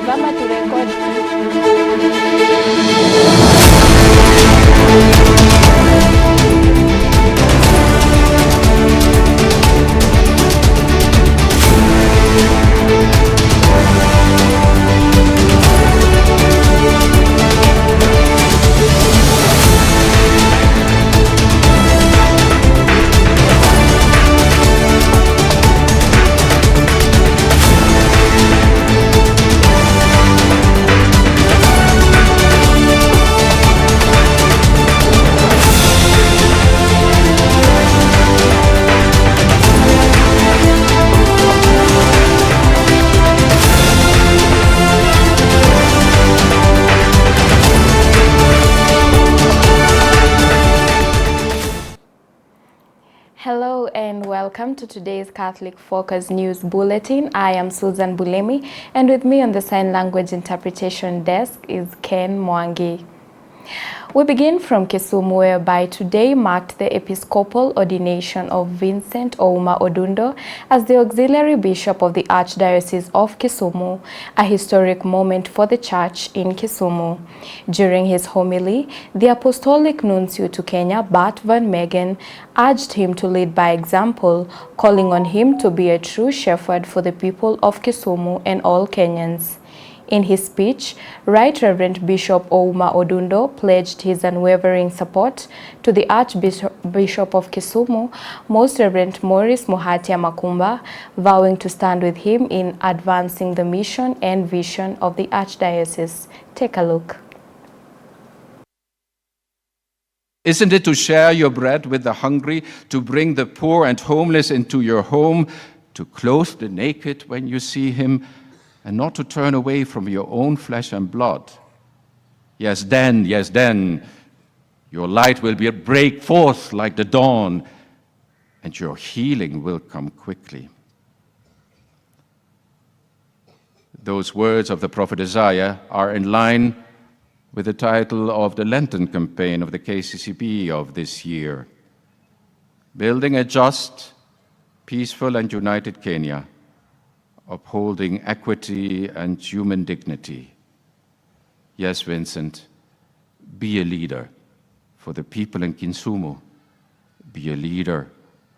Vama turekodi. Hello and welcome to today's Catholic Focus News Bulletin. I am Susan Bulemi, and with me on the sign language interpretation desk is Ken Mwangi. We begin from Kisumu, whereby today marked the episcopal ordination of Vincent Ouma Odundo as the auxiliary bishop of the Archdiocese of Kisumu, a historic moment for the church in Kisumu. During his homily, the Apostolic Nuncio to Kenya, Bart Van Megen, urged him to lead by example, calling on him to be a true shepherd for the people of Kisumu and all Kenyans. In his speech, Right Reverend Bishop Ouma Odundo pledged his unwavering support to the Archbishop of Kisumu, Most Reverend Maurice Muhatia Makumba, vowing to stand with him in advancing the mission and vision of the Archdiocese. Take a look. Isn't it to share your bread with the hungry, to bring the poor and homeless into your home, to clothe the naked when you see him, and not to turn away from your own flesh and blood? Yes, then, your light will break forth like the dawn, and your healing will come quickly. Those words of the prophet Isaiah are in line with the title of the Lenten campaign of the KCCB of this year, Building a Just, Peaceful and United Kenya, upholding equity and human dignity. Yes, Vincent, be a leader for the people in Kisumu. Be a leader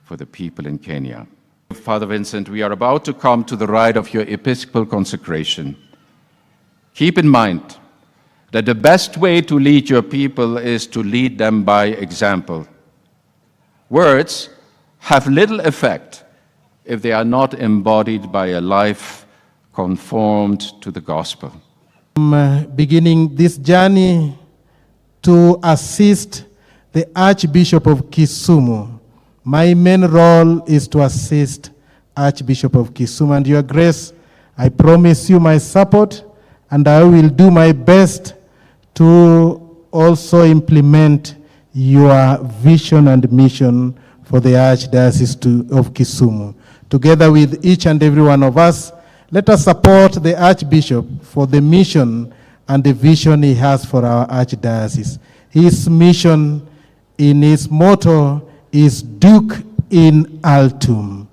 for the people in Kenya. Father Vincent, we are about to come to the rite of your episcopal consecration. Keep in mind that the best way to lead your people is to lead them by example. Words have little effect if they are not embodied by a life conformed to the gospel. Beginning this journey to assist the Archbishop of Kisumu. My main role is to assist Archbishop of Kisumu, and Your Grace, I promise you my support, and I will do my best to also implement your vision and mission for the Archdiocese of Kisumu. Together with each and every one of us, let us support the Archbishop for the mission and the vision he has for our Archdiocese. His mission, in his motto, is Duc in Altum,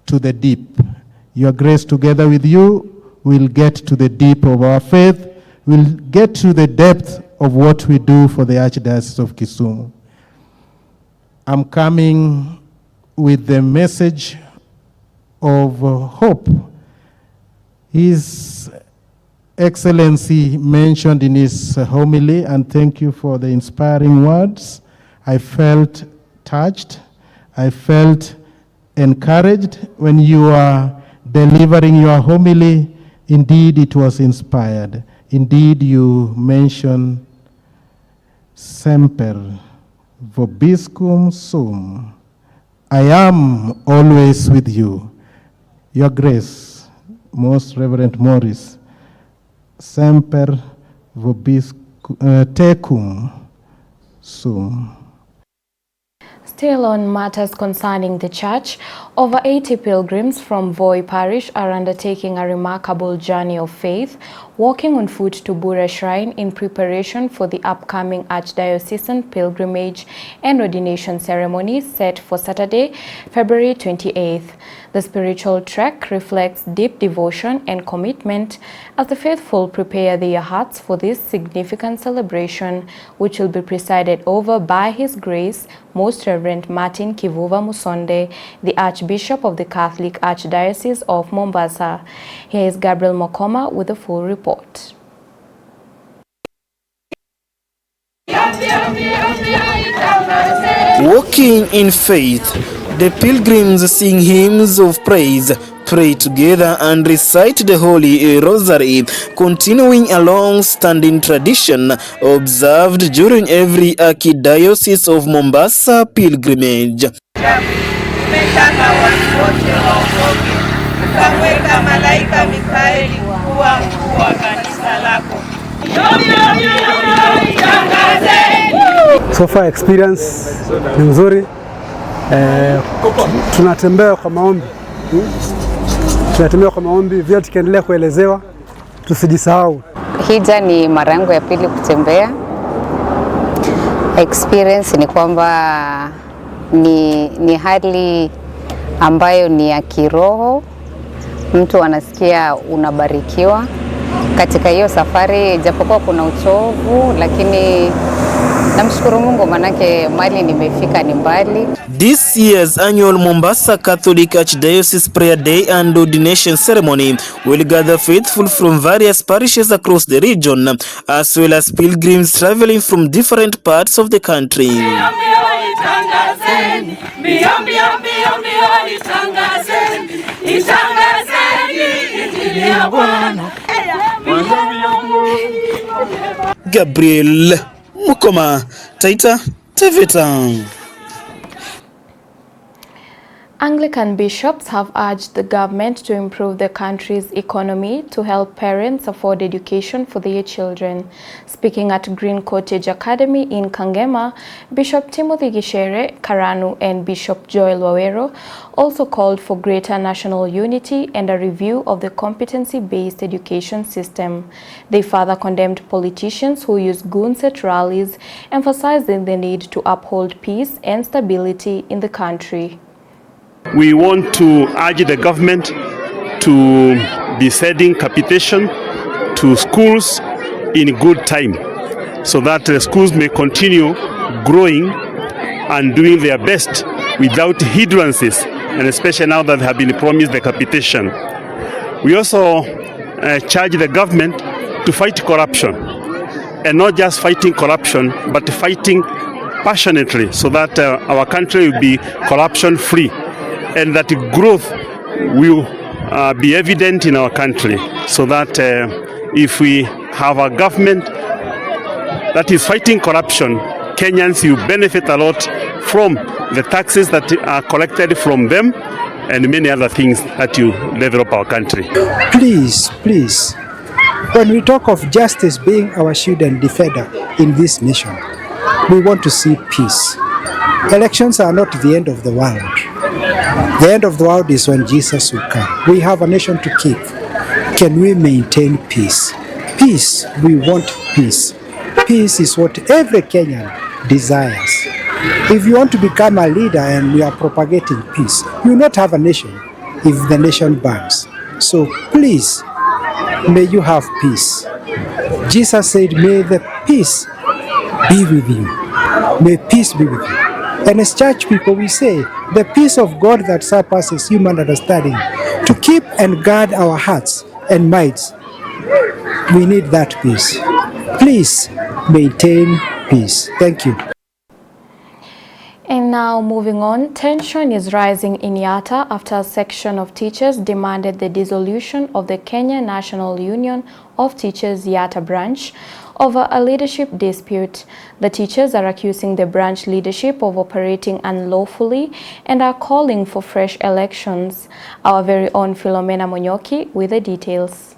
to the deep. Your Grace, together with you, will get to the deep of our faith, will get to the depth of what we do for the Archdiocese of Kisumu. I'm coming with the message of hope. His Excellency mentioned in his homily, and thank you for the inspiring words. I felt touched. I felt encouraged when you are delivering your homily. Indeed, it was inspired. Indeed, you mentioned Semper vobiscum sum. I am always with you. Your Grace, Most Reverend Maurice, Semper vobiscum tecum sum. Still on matters concerning the church, over 80 pilgrims from Voi Parish are undertaking a remarkable journey of faith, walking on foot to Bura Shrine in preparation for the upcoming Archdiocesan pilgrimage and ordination ceremony set for Saturday, February 28th. The spiritual trek reflects deep devotion and commitment as the faithful prepare their hearts for this significant celebration, which will be presided over by His Grace Most Reverend Martin Kivuva Musonde, the Archbishop of the Catholic Archdiocese of Mombasa. Here is Gabriel Mokoma with a full report. Walking in faith, the pilgrims sing hymns of praise, pray together and recite the Holy Rosary, continuing a long-standing tradition observed during every Archdiocese of Mombasa pilgrimage. So far experience ni nzuri. Tunatembea kwa maombi. Vile tukiendelea kuelezewa tusijisahau. Hija ni mara yangu ya pili kutembea. Experience ni kwamba ni hali ambayo ni ya kiroho. Mtu anasikia unabarikiwa katika hiyo safari, japokuwa kuna uchovu, lakini namshukuru Mungu manake mali nimefika ni mbali. This year's annual Mombasa Catholic Archdiocese Prayer Day and Ordination Ceremony will gather faithful from various parishes across the region, as well as pilgrims traveling from different parts of the country. Gabriel Mukoma, Taita Teveta. Anglican bishops have urged the government to improve the country's economy to help parents afford education for their children. Speaking at Green Cottage Academy in Kangema, Bishop Timothy Gishere Karanu and Bishop Joel Wawero also called for greater national unity and a review of the competency-based education system. They further condemned politicians who use goons at rallies, emphasizing the need to uphold peace and stability in the country. We want to urge the government to be sending capitation to schools in good time so that the schools may continue growing and doing their best without hindrances, and especially now that they have been promised the capitation. We also charge the government to fight corruption, and not just fighting corruption, but fighting passionately so that our country will be corruption free, and that growth will be evident in our country, so that if we have a government that is fighting corruption, Kenyans will benefit a lot from the taxes that are collected from them and many other things that will develop our country. Please, when we talk of justice being our shield and defender in this nation, we want to see peace. Elections are not the end of the world. The end of the world is when Jesus will come. We have a nation to keep. Can we maintain peace? Peace, we want peace. Peace is what every Kenyan desires. If you want to become a leader and we are propagating peace, you will not have a nation if the nation burns. So please, may you have peace. Jesus said, may the peace be with you. May peace be with you. And as church people, we say, the peace of God that surpasses human understanding, to keep and guard our hearts and minds, we need that peace. Please maintain peace. Thank you. And now moving on, tension is rising in Yatta after a section of teachers demanded the dissolution of the Kenya National Union of Teachers Yatta branch over a leadership dispute. The teachers are accusing the branch leadership of operating unlawfully and are calling for fresh elections. Our very own Philomena Monyoki with the details.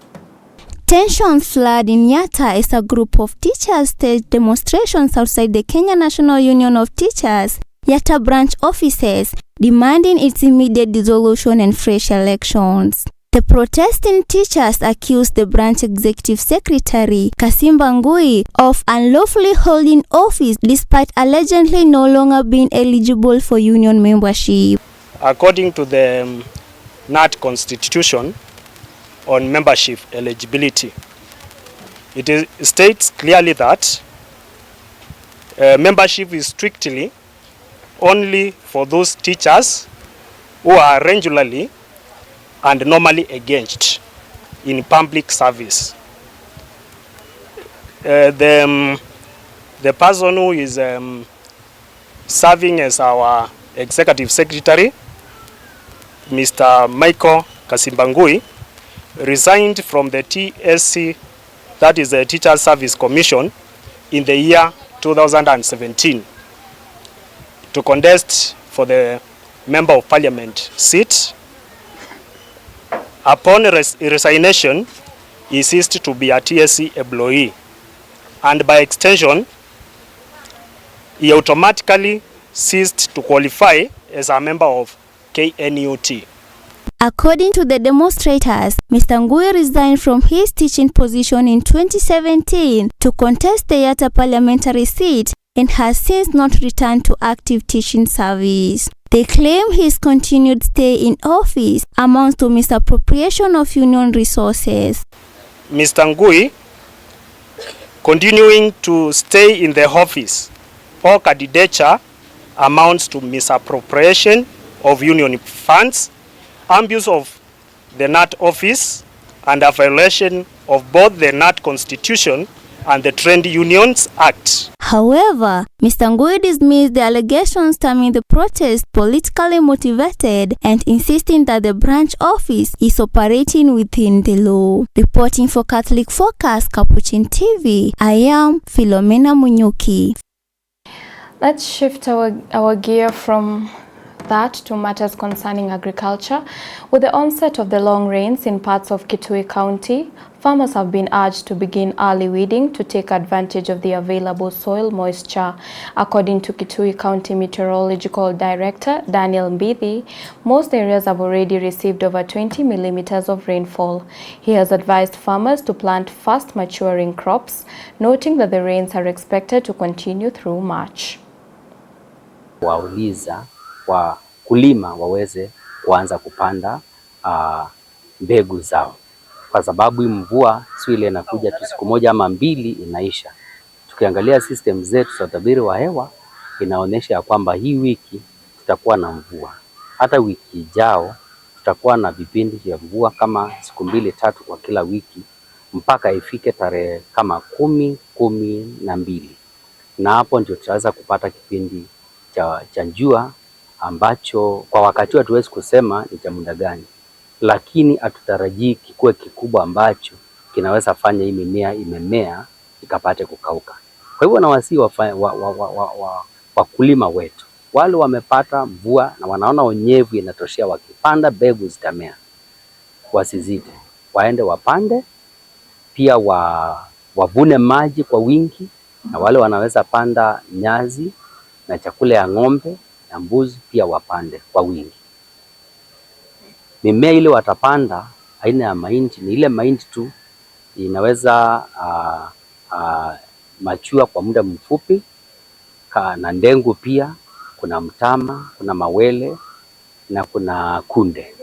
Tensions flood in Yatta as a group of teachers staged demonstrations outside the Kenya National Union of Teachers Yatta branch offices, demanding its immediate dissolution and fresh elections. The protesting teachers accused the branch executive secretary, Kasimba Ngui, of unlawfully holding office despite allegedly no longer being eligible for union membership. According to the NAT Constitution on membership eligibility. It states clearly that membership is strictly only for those teachers who are regularly and normally engaged in public service. The person who is serving as our executive secretary, Mr. Michael Kasimbangui, resigned from the TSC, that is the Teacher Service Commission, in the year 2017 to contest for the Member of Parliament seat. Upon resignation, he ceased to be a TSC employee, and by extension, he automatically ceased to qualify as a member of KNUT. According to the demonstrators, Mr. Ngui resigned from his teaching position in 2017 to contest the Yatta parliamentary seat and has since not returned to active teaching service. They claim his continued stay in office amounts to misappropriation of union resources. Mr. Ngui continuing to stay in the office or candidature amounts to misappropriation of union funds, abuse of the NAT office, and a violation of both the NAT Constitution and the Trade Unions Act. However, Mr. Ngui dismissed the allegations terming the protest politically motivated and insisting that the branch office is operating within the law. Reporting for Catholic Focus, Capuchin TV, I am Philomena Munyuki. Let's shift our gear from that to matters concerning agriculture. With the onset of the long rains in parts of Kitui County, farmers have been urged to begin early weeding to take advantage of the available soil moisture. According to Kitui County Meteorological Director Daniel Mbithi, most areas have already received over 20 millimeters of rainfall. He has advised farmers to plant fast maturing crops, noting that the rains are expected to continue through March. Wauliza wakulima waweze kuanza kupanda mbegu zao, kwa sababu mvua sio ile inakuja tu siku moja ama mbili inaisha. Tukiangalia system zetu za utabiri wa hewa inaonyesha kwamba hii wiki tutakuwa na mvua, hata wiki ijao tutakuwa na vipindi vya mvua kama siku 2-3 kwa kila wiki mpaka ifike tarehe kama 10-12, na hapo ndio tutaweza kupata kipindi cha jua ambacho kwa wakati hatuwezi kusema ni cha muda gani, lakini hatutarajii kikuwe kikubwa ambacho kinaweza fanya hii mimea imemea ikapate kukauka. Kwa hivyo nawasihi wakulima wetu wale wamepata mvua na wanaona unyevu inatoshea, wakipanda mbegu zitamea, wasizide, waende wapande, pia wavune maji kwa wingi, na wale wanaweza panda nyazi na chakula ya ng'ombe na mbuzi pia wapande kwa wingi. Mimea ile watapanda aina ya mahindi ni ile mahindi tu inaweza machua kwa muda mfupi, na ndengu pia, kuna mtama, kuna mawele na kuna kunde.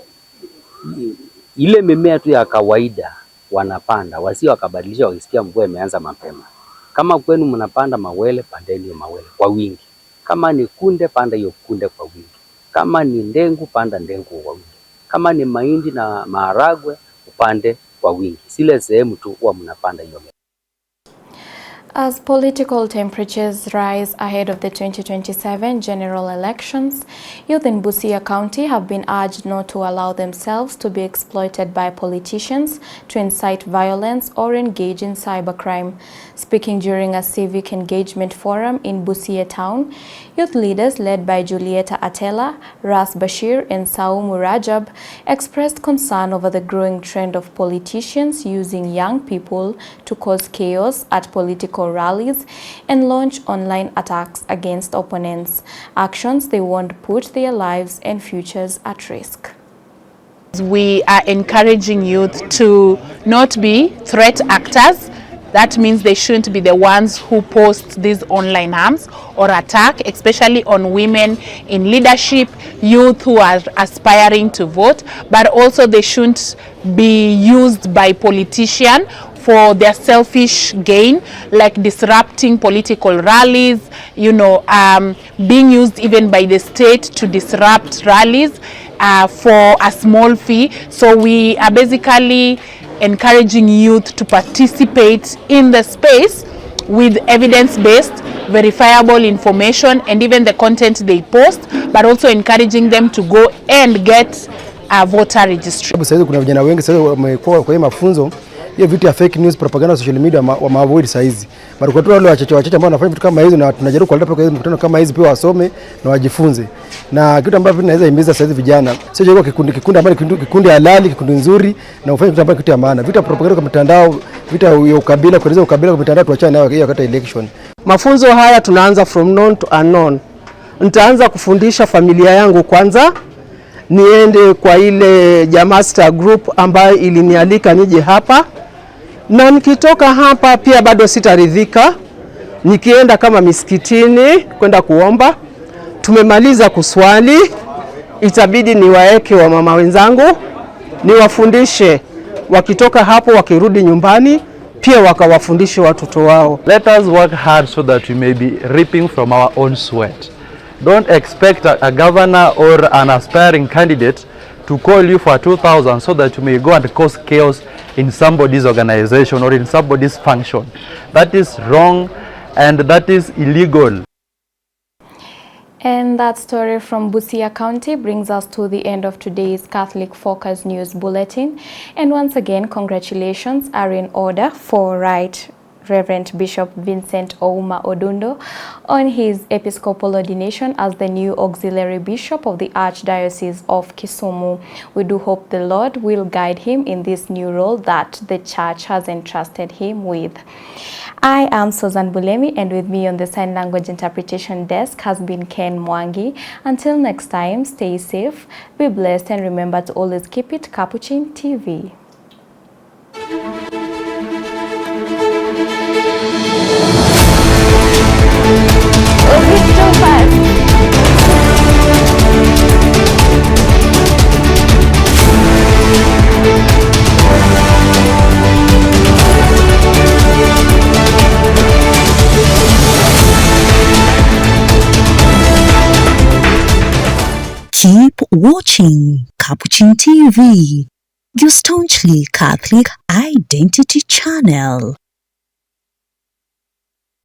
Ile mimea tu ya kawaida wanapanda, wasio wakabadilisha wakisikia mvua imeanza mapema. Kama kwenu mnapanda mawele, pandeni hiyo mawele kwa wingi. Kama ni kunde, panda hiyo kunde kwa wingi. Kama ni ndengu, panda ndengu kwa wingi. Kama ni mahindi na maharagwe, upande kwa wingi. Sile sehemu tu huwa mnapanda hiyo. As political temperatures rise ahead of the 2027 general elections, youth in Busia County have been urged not to allow themselves to be exploited by politicians to incite violence or engage in cybercrime. Speaking during a civic engagement forum in Busia town, youth leaders led by Julieta Atela, Ras Bashir and Saumu Rajab expressed concern over the growing trend of politicians using young people to cause chaos at political rallies and launch online attacks against opponents, actions they want put their lives and futures at risk. We are encouraging youth to not be threat actors, That means they shouldn't be the ones who post these online harms or attack, especially on women in leadership, youth who are aspiring to vote, but also they shouldn't be used by politicians for their selfish gain, like disrupting political rallies, being used even by the state to disrupt rallies for a small fee. So we are basically encouraging youth to participate in the space with evidence-based, verifiable information and even the content they post, but also encouraging them to go and get a voter registration. Sasa kuna vijana wengi sasa wamekuwa kwa mafunzo hiyo vitu ya fake news, propaganda, social media wa maavoid saizi. Bado kwa wale wachache ambao wanafanya vitu kama hizo, na tunajaribu kuwaleta kwa mkutano kama hizi pia wasome na wajifunze. Na kitu ambacho tunaweza himiza saizi vijana, sio kwa kikundi ambacho kikundi halali, kikundi nzuri, na ufanye vitu ambavyo kitu ya maana. Vitu propaganda kwa mitandao, vitu ya ukabila, kueleza ukabila kwa mitandao tuachane nayo hiyo wakati election. Mafunzo haya tunaanza from known to unknown. Nitaanza kufundisha familia yangu kwanza, niende kwa ile Jamasta group ambayo ilinialika nije hapa, na nikitoka hapa pia bado sitaridhika, nikienda kama misikitini kwenda kuomba. Tumemaliza kuswali, itabidi niwaeke wa mama wenzangu, niwafundishe, wakitoka hapo wakirudi nyumbani pia wakawafundishe watoto wao. Let us work hard so that we may be reaping from our own sweat. Don't expect a governor or an aspiring candidate to call you for 2,000 so that you may go and cause chaos in somebody's organization or in somebody's function. That is wrong and that is illegal. And that story from Busia County brings us to the end of today's Catholic Focus News Bulletin. And once again, congratulations are in order for Right Reverend Bishop Vincent Ouma Odundo on his episcopal ordination as the new auxiliary bishop of the Archdiocese of Kisumu. We do hope the Lord will guide him in this new role that the church has entrusted him with. I am Susan Bulemi, and with me on the sign language interpretation desk has been Ken Mwangi. Until next time, stay safe, be blessed, and remember to always keep it Capuchin TV. Keep watching Capuchin TV, your staunchly Catholic identity channel.